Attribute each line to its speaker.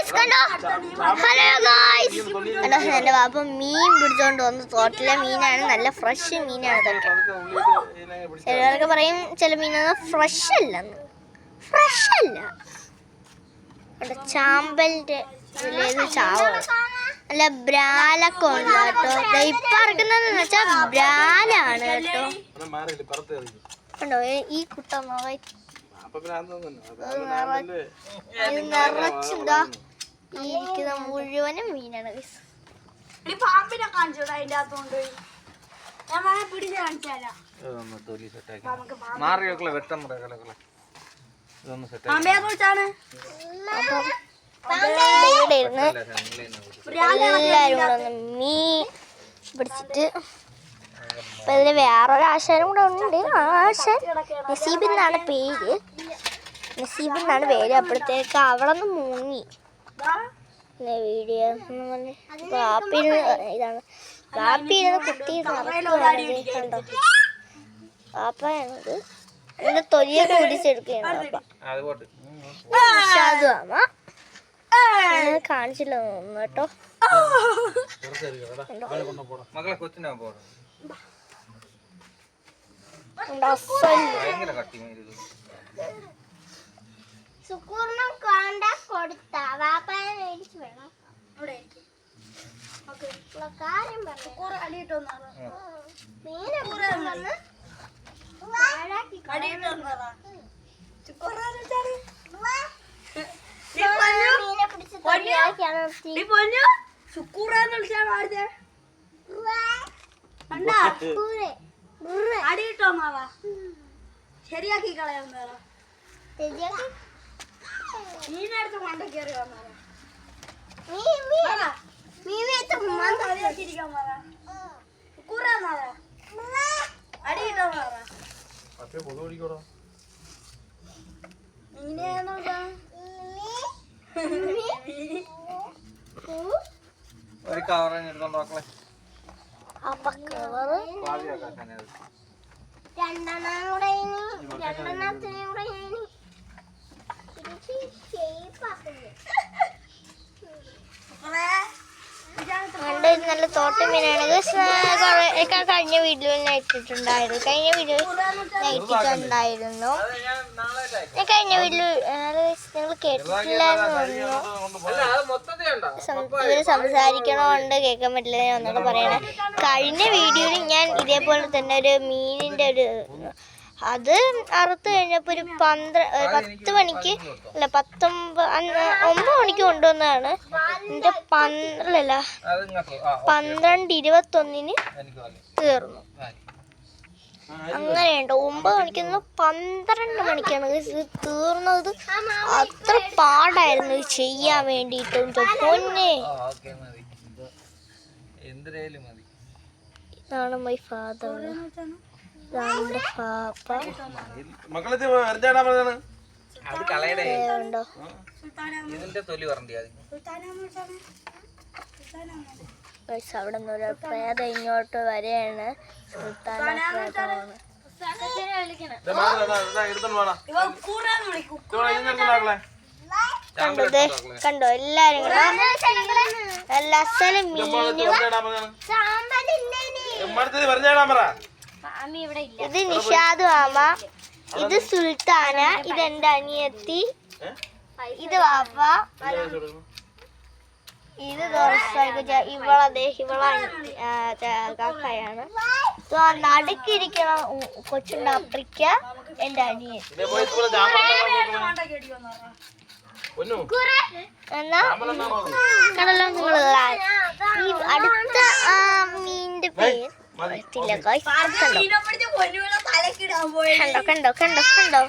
Speaker 1: കണ്ടോ hello guys കണ്ടോ എൻ്റെ പാപ്പ മീൻ പിടിച്ചോണ്ട് വന്നു തോട്ടിലെ മീനാണ് നല്ല ഫ്രഷ് മീനാണ് ഇതൊക്കെ ചിലവരൊക്കെ പറയും ചില മീനൊന്നും ഫ്രഷ് അല്ല ചാമ്പലിൻ്റെ ഇതിലേത് ചാവണം നല്ല ബ്രാലൊക്കെ ഉണ്ട് കേട്ടോ ഇപ്പൊ ഇറക്കുന്നതെന്ന് വെച്ചാൽ ബ്രാലാണ് കേട്ടോ കണ്ടോ ഈ കുട്ട നിറച്ചെന്താ ഈ ഇരിക്കുന്ന മുഴുവനും മീനാണ്
Speaker 2: പാമ്പിനെ കാണിച്ചോടാ അതിന്റെ അകത്തോണ്ട് ഞാൻ പിടിച്ച് കാണിച്ചാലോ
Speaker 1: ഇവിടെ ഇരുന്ന് എല്ലാരും കൂടെ ഒന്ന് മീൻ പിടിച്ചിട്ട് അപ്പൊ ഇതില് വേറൊരു ആശാനും കൂടെ ഉണ്ട്. ആശാൻ നസീബ് എന്നാണ് പേര് അപ്പോഴത്തേക്ക് അവിടെ നിന്ന് മുങ്ങി വീഡിയോ ഇതാണ് കാപ്പിയിരുന്ന് കുത്തി കണ്ടോ പാപ്പയാണത് എന്റെ തൊലിയൊക്കെ കുടിച്ചെടുക്കുകയാണ് കാണിച്ചില്ല തോന്നുന്നു കേട്ടോ സുക്കൂറിനും കൊണ്ട കൊടുത്ത വാപ്പാനെ മേടിച്ചു വേണം കാര്യം
Speaker 2: ശരിയാക്കി കളയാൻ മീനടുത്ത് മണ്ട കയറി വന്നാ
Speaker 1: നല്ല തോട്ട മീനാണ് കഴിഞ്ഞ വീഡിയോയിൽ ഞാൻ ഇട്ടിട്ടുണ്ടായിരുന്നു ഞാൻ കഴിഞ്ഞ വീഡിയോ നിങ്ങൾ കേട്ടിട്ടില്ലാന്ന് തോന്നുന്നു ഇവര് സംസാരിക്കണോണ്ട് കേൾക്കാൻ പറ്റില്ല ഞാൻ ഒന്നുകൂടെ പറയണേ കഴിഞ്ഞ വീഡിയോയിൽ ഞാൻ ഇതേപോലെ തന്നെ ഒരു മീനിന്റെ ഒരു അത് അറുത്ത് കഴിഞ്ഞപ്പോൾ ഒരു 10 മണിക്ക് അല്ല 9 മണിക്ക് കൊണ്ടുവന്നതാണ് എൻ്റെ 12:21 തീർന്നു അങ്ങനെയുണ്ട് 9 മണിക്ക് 12 മണിക്കാണ് ഇത് തീർന്നത് അത്ര പാടായിരുന്നു ഇത് ചെയ്യാൻ വേണ്ടിയിട്ട് പൊന്നെ ഇതാണ് മൈ ഫാദർ പാപ്പ അവിടെ നിന്ന് ഒരു പ്രേതം ഇങ്ങോട്ട് വരെയാണ് കണ്ടോ എല്ലാരും എല്ലാ സ്ഥലം മീനും ഇത് നിഷാദ് മാമ ഇത് സുൽത്താന ഇത് എന്റെ അനിയത്തി ഇത് വാപ്പ ഇത് ഇവളെ കാക്കയാണ് നടുക്കിരിക്കണ കൊച്ചുണ്ട് അപ്രിക്ക എന്റെ അനിയത്തി എന്നാ കണ്ടല്ലോ നിങ്ങളല്ല ഈ അടുത്ത മീനിന്റെ പേര് കണ്ടോ